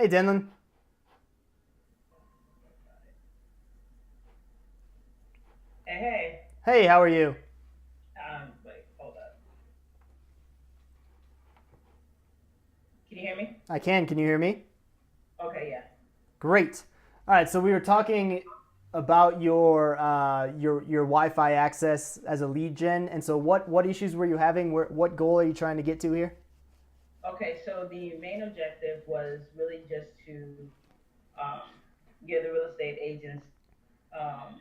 Hey, Denlin. Hey, hey. Hey, how are you? Wait, hold up. Can you hear me? I can. Can you hear me? Okay, yeah. Great. All right. So we were talking about your Wi-Fi access as a lead gen, and so what issues were you having? What goal are you trying to get to here? Okay, so the main objective was really just to um, get the real estate agents um,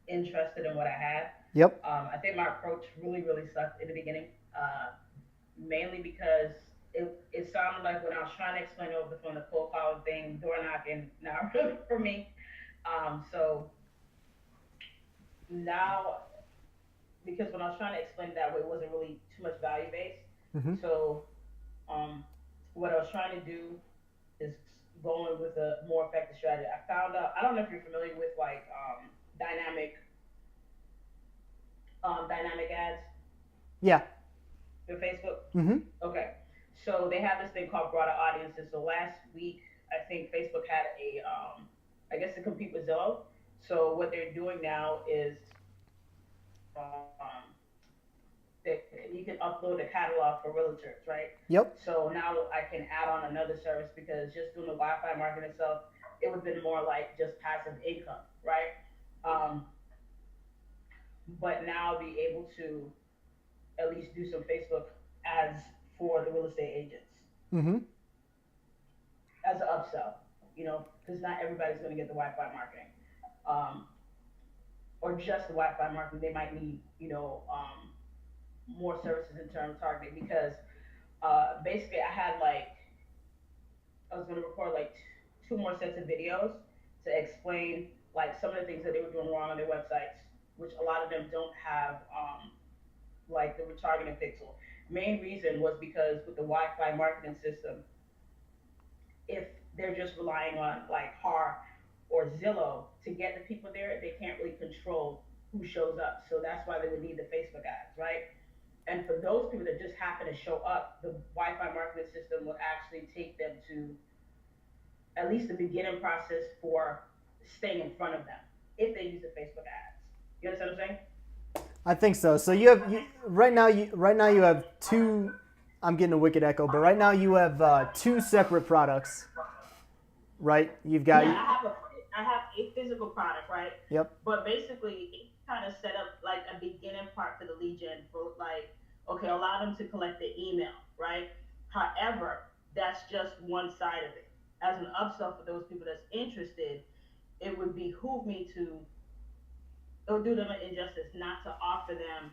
interested in what I had. Yep. I think my approach really sucked in the beginning, mainly because it sounded like when I was trying to explain over the phone the cold calling thing, door knocking, not really for me. So now because when I was trying to explain it that way, it wasn't really too much value based. Mm-hmm. So um, what I was trying to do is going with a more effective strategy. I found out. I don't know if you're familiar with like dynamic ads Yeah. for Facebook. Mm-hmm. Okay, so they have this thing called broader audiences. So last week, I think Facebook had I guess to compete with Zillow. So what they're doing now is um, that you can upload a catalog for realtors, right? Yep. So now I can add on another service because just doing the Wi-Fi marketing itself, it would have been more like just passive income, right? Um, but now I'll be able to at least do some Facebook ads for the real estate agents Mm-hmm. as an upsell, because not everybody's going to get the Wi-Fi marketing. Um, or just the Wi-Fi marketing, they might need, more services in terms of targeting because basically I had like I was going to record like two more sets of videos to explain like some of the things that they were doing wrong on their websites, which a lot of them don't have like the retargeting pixel. Main reason was because with the Wi-Fi marketing system, if they're just relying on like HAR or Zillow to get the people there, they can't really control who shows up. So that's why they would need the Facebook ads, right? And for those people that just happen to show up, the Wi-Fi marketing system will actually take them to at least the beginning process for staying in front of them if they use the Facebook ads. You understand what I'm saying? I think so. So you right now you have two. I'm getting a wicked echo, but right now you have two separate products, right? You've got. Yeah, I have a physical product, right? Yep. But basically, it's kind of set up like a beginning part for the lead gen for like, okay, allow them to collect the email, right? However, that's just one side of it. As an upsell for those people that's interested, it would behoove me to it would do them an injustice not to offer them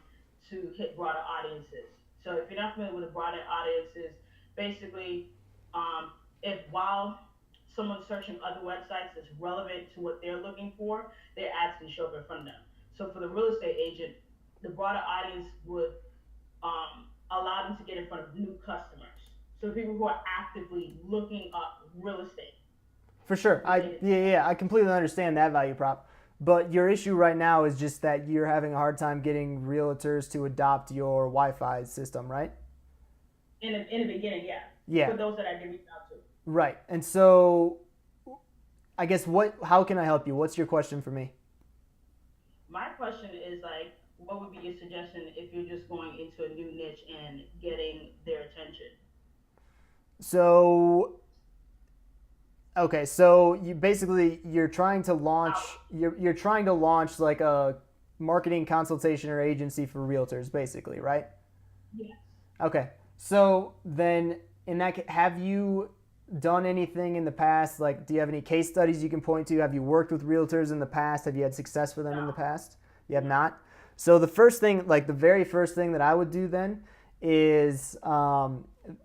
to hit broader audiences. So if you're not familiar with the broader audiences, basically, if while someone's searching other websites that's relevant to what they're looking for, their ads can show up in front of them. So for the real estate agent, the broader audience would allow them to get in front of new customers. So people who are actively looking up real estate For sure. related. I completely understand that value prop. But your issue right now is just that you're having a hard time getting realtors to adopt your Wi-Fi system, right? In the beginning, yeah, Yeah, for those that I did reach out to. right. And so I guess how can I help you? What's your question for me? My question is like, what would be your suggestion if you're just going into a new niche and getting their attention? So okay, so you're trying to launch you're trying to launch like a marketing consultation or agency for realtors basically, right? Yes. Okay. So then have you done anything in the past? Like, do you have any case studies you can point to? Have you worked with realtors in the past? Have you had success with them in the No. past? You have not? So the first thing, like the very first thing that I would do then is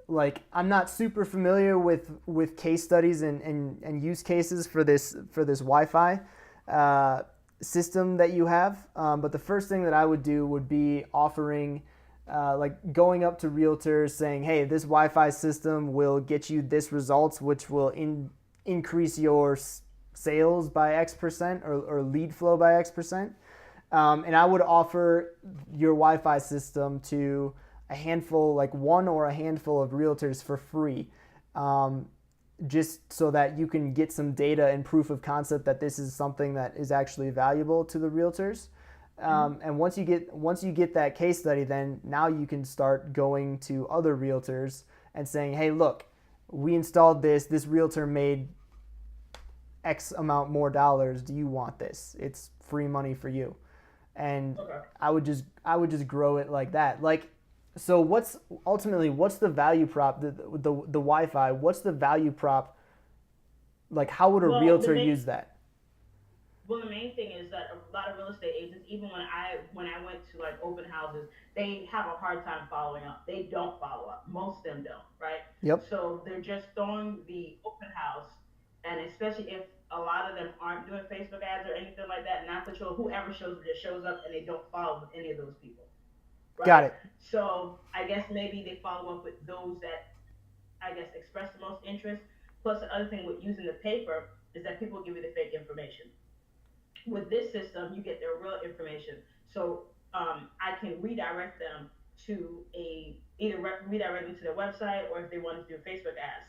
like I'm not super familiar with case studies and use cases for this Wi-Fi uh, system that you have. But the first thing that I would do would be offering like going up to realtors saying, "Hey, this Wi-Fi system will get you this results, which will increase your sales by X percent or lead flow by X percent." And I would offer your Wi-Fi system to a handful, like one or a handful of realtors for free. Um, just so that you can get some data and proof of concept that this is something that is actually valuable to the realtors. Mm-hmm. And once you get that case study, then now you can start going to other realtors and saying, hey, look, we installed this. This realtor made X amount more dollars. Do you want this? It's free money for you. And Okay. I would just grow it like that. Like, so what's the value prop, the Wi-Fi? What's the value prop? Like, how would a Well, realtor use that? the main thing is that a lot of real estate agents, even when I went to like open houses, they have a hard time following up. They don't follow up. Most of them don't, right? Yep. So they're just throwing the open house, and especially if a lot of them aren't doing Facebook ads or anything like that, not the show. Whoever shows up just shows up, and they don't follow with any of those people, Got right? it. So I guess maybe they follow up with those that I guess express the most interest. Plus, the other thing with using the paper is that people give you the fake information. With this system, you get their real information. So I can redirect them to redirect them to their website, or if they want to do Facebook ads.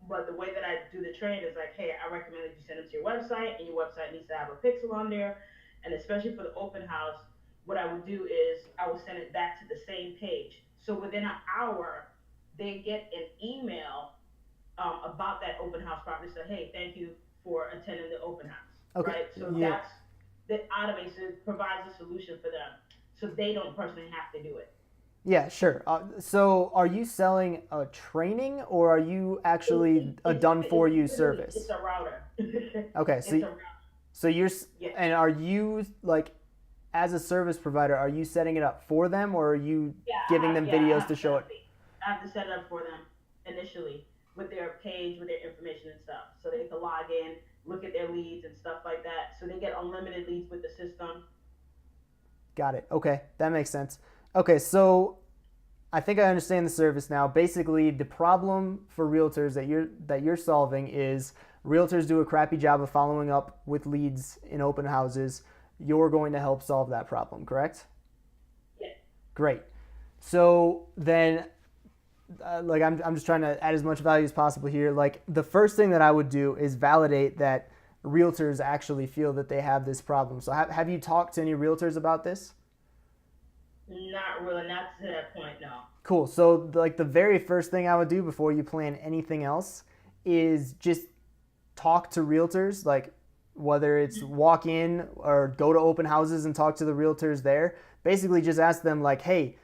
But the way that I do the trade is like, hey, I recommend that you send them to your website, and your website needs to have a pixel on there. And especially for the open house, what I would do is I would send it back to the same page. So within an hour, they get an email about that open house property. So hey, thank you for attending the open house, Okay. right? So Yeah. that automates it, provides a solution for them, so they don't personally have to do it. Yeah, sure. So are you selling a training or are you It, actually it, a it's done for it's you literally it's service? a router. Okay. It's a router. So you're Yes. and are you like as a service provider, are you setting it up for them or are you giving them I videos have to to set show it? up I have to set it up for them initially with their page, with their information and stuff, so they can log in, look at their leads and stuff like that. So they get unlimited leads with the system. Got it. Okay, that makes sense. Okay, so I think I understand the service now. Basically, the problem for realtors that you're solving is realtors do a crappy job of following up with leads in open houses. You're going to help solve that problem, correct? Yes. Great. So then, like, I'm just trying to add as much value as possible here. Like, the first thing that I would do is validate that realtors actually feel that they have this problem. So, have you talked to any realtors about this? Not really, not to that point, no. Cool. So, like, the very first thing I would do before you plan anything else is just talk to realtors, like, whether it's walk in or go to open houses and talk to the realtors there. Basically, just ask them, like, hey,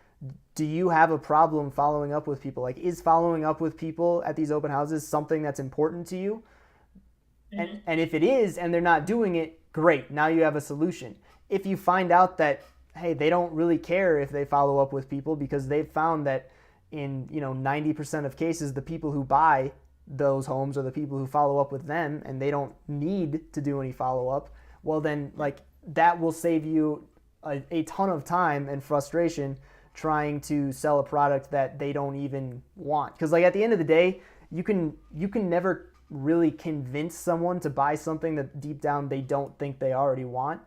do you have a problem following up with people? Like, is following up with people at these open houses something that's important to you? Mm-hmm. And if it is and they're not doing it, great. Now you have a solution. If you find out that hey, they don't really care if they follow up with people because they've found that in, 90% of cases the people who buy those homes are the people who follow up with them and they don't need to do any follow up, well then like that will save you a ton of time and frustration trying to sell a product that they don't even want. Because like at the end of the day, you can never really convince someone to buy something that deep down they don't think they already want.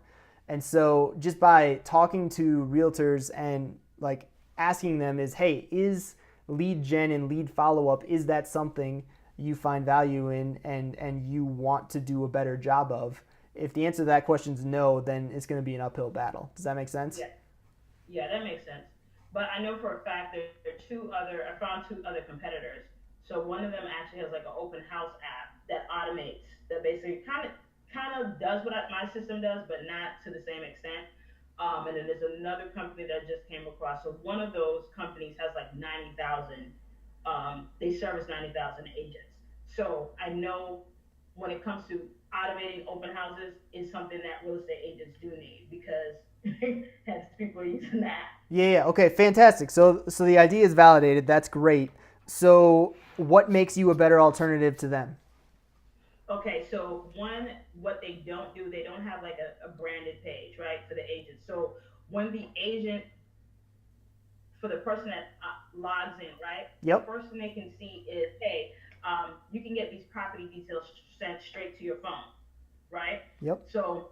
And so just by talking to realtors and like asking them is, hey, is lead gen and lead follow up, is that something you find value in and you want to do a better job of? If the answer to that question is no, then it's going to be an uphill battle. Does that make sense? Yeah, yeah, that makes sense. But I know for a fact there are I found two other competitors. So one of them actually has like an open house app that automates, that basically kind of does what my system does, but not to the same extent. And then there's another company that I just came across. So one of those companies has like 90,000. They service 90,000 agents. So I know when it comes to automating open houses is something that real estate agents do need because hence people are using that. Yeah, yeah. Okay, fantastic. So the idea is validated. That's great. So what makes you a better alternative to them? Okay, so one, what they don't do, they don't have like a branded page, right, for the agent. So when the agent, for the person that logs in, right, the Yep. first thing they can see is, hey, you can get these property details sent straight to your phone, right? Yep. So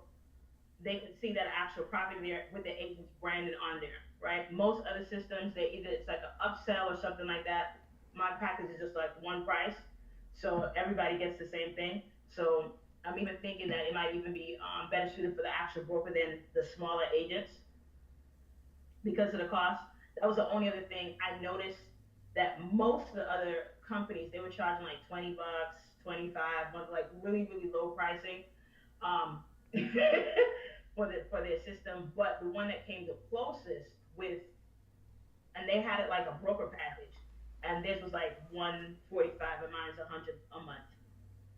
they can see that actual property there with the agent's branded on there, right? Most other systems, they either it's like an upsell or something like that. My package is just like one price. so everybody gets the same thing. So I'm even thinking that it might even be better suited for the actual broker than the smaller agents because of the cost. That was the only other thing I noticed, that most of the other companies, they were charging like $20, 25, like really really low pricing, um, for their system. But the one that came the closest with, and they had it like a broker package, and this was like 145, and mine's 100 a month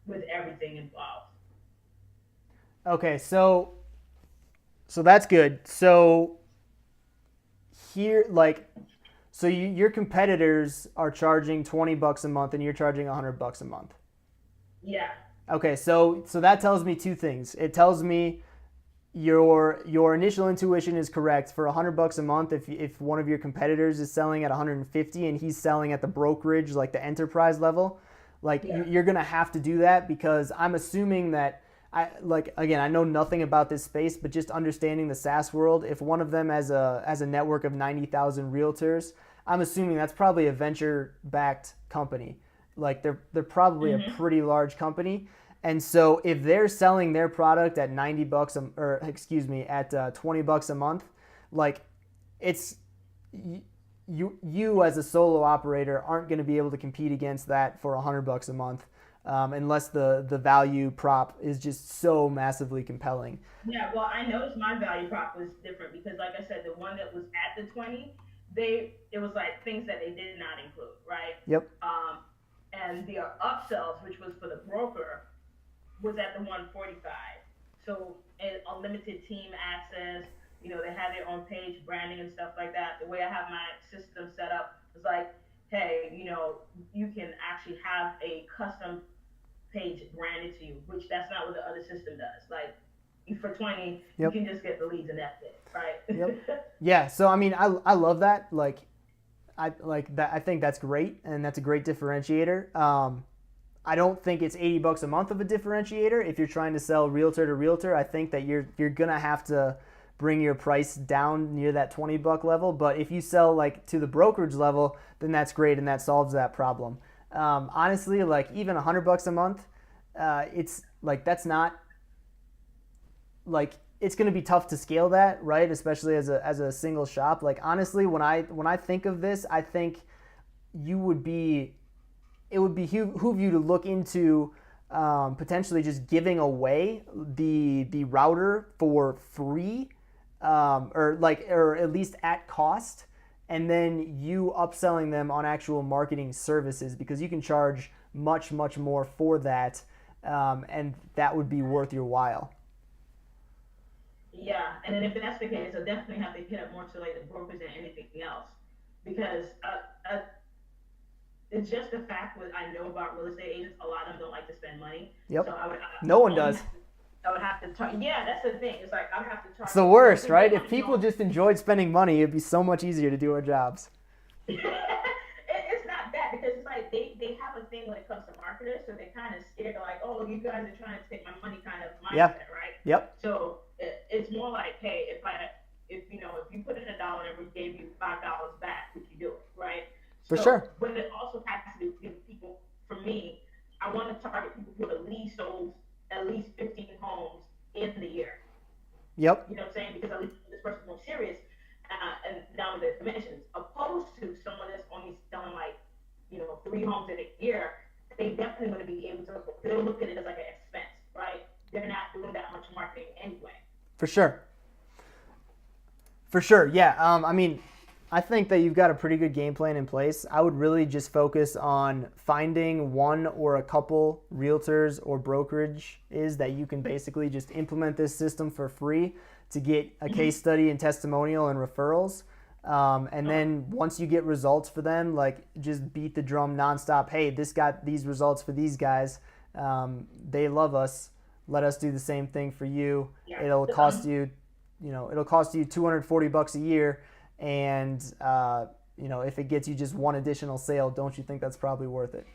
with everything involved. Okay, so that's good. So here, like, so your competitors are charging $20 a month, and you're charging $100 a month. Yeah. Okay, so that tells me two things. It tells me your initial intuition is correct. For $100 a month, if one of your competitors is selling at 150 and he's selling at the brokerage, like the enterprise level, like Yeah. you're gonna have to do that, because I'm assuming that, like, again, I know nothing about this space, but just understanding the SaaS world, if one of them has a network of 90,000 realtors, I'm assuming that's probably a venture backed company. Like they're probably a Mm-hmm. pretty large company. And so if they're selling their product at 90 bucks or excuse me, at $20 a month, like it's you as a solo operator aren't going to be able to compete against that for $100 a month, unless the value prop is just so massively compelling. Yeah, well, I noticed my value prop was different because, like I said, the one that was at the 20, it was like things that they did not include, right? Yep. And the upsells, which was for the broker, was at the 145. So unlimited team access. They had their own page branding and stuff like that. The way I have my system set up was like, hey, you can actually have a custom page branded to you, which that's not what the other system does. Like for 20, you Yep. can just get the leads and that's it, Yep. right? Yeah. So I mean, I love that. Like I like that. I think that's great, and that's a great differentiator. I don't think it's $80 a month of a differentiator. If you're trying to sell realtor to realtor, I think that you're gonna have to bring your price down near that $20 level. But if you sell like to the brokerage level, then that's great, and that solves that problem. Honestly, like even $100 a month, it's like that's not like it's going to be tough to scale that, right? Especially as a single shop. Like honestly, when I think of this, I think you would be it would behoove you to look into, potentially just giving away the router for free, or at least at cost, and then you upselling them on actual marketing services, because you can charge much more for that, and that would be worth your while. Yeah, and then if that's the case, I definitely have to hit up more to like the brokers than anything else, because it's just the fact that I know about real estate agents. A lot of them don't like to spend money, so Yep. I would No one only does. have to. I would have to talk. Yeah, that's the thing. It's like I would have to It's charge the them more worst, because they right? want If to be people on. just enjoyed spending money, it'd be so much easier to do our jobs. It's not that because it's like they have a thing when it comes to marketers, so they're kind of scared of like, oh, you guys are trying to take my money kind of Yeah. mindset, right? Yep. So it's more like, hey, if you put in a dollar and we gave you $5 back, would you do it, right? For So, sure. but it also has to give people. For me, I want to target people who at least sold at least 15 homes in the year. Yep. You know what I'm saying? Because at least this person's more serious, and down with their commissions, opposed to someone that's only selling like, 3 homes in a year. They definitely going to be able to. They'll look at it as like an expense, right? They're not doing that much marketing anyway. For sure. For sure. Yeah. I mean, I think that you've got a pretty good game plan in place. I would really just focus on finding one or a couple realtors or brokerages that you can basically just implement this system for free to get a case study and testimonial and referrals. And Okay. then once you get results for them, like just beat the drum nonstop. Hey, this got these results for these guys. They love us. Let us do the same thing for you. Yeah. It'll cost you, it'll cost you $240 a year, and if it gets you just one additional sale, don't you think that's probably worth it?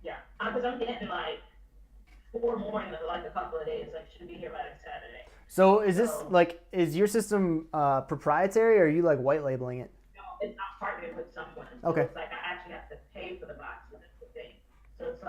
Yeah. Because I'm getting like four more in like a couple of days. Like should be here by like Saturday. So is this So like is your system proprietary, or are you like white labeling it? it's not partnered with someone. So Okay. it's like I actually have to pay for the box. That's the thing. So it's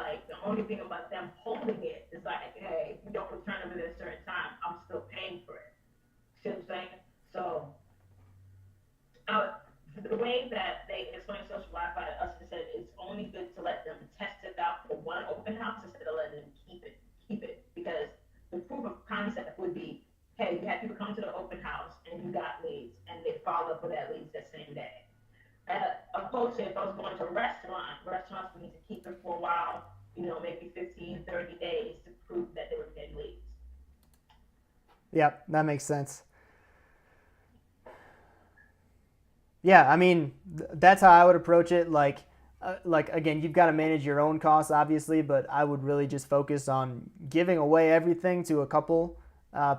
opposed to if I was going to a restaurants we need to keep them for a while, maybe 15, 30 days to prove that they were getting leads. Yep, that makes sense. Yeah, I mean, that's how I would approach it. Like again, you've got to manage your own costs, obviously, but I would really just focus on giving away everything to a couple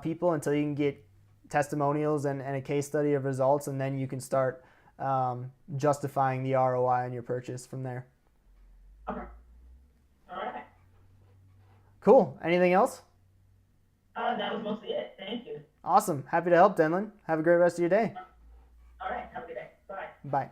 people until you can get testimonials and a case study of results, and then you can start justifying the ROI on your purchase from there. Okay. All right. Cool. Anything else? That was mostly it. Thank you. Awesome. Happy to help, Denlin. Have a great rest of your day. All right. Have a good day. Bye. Bye.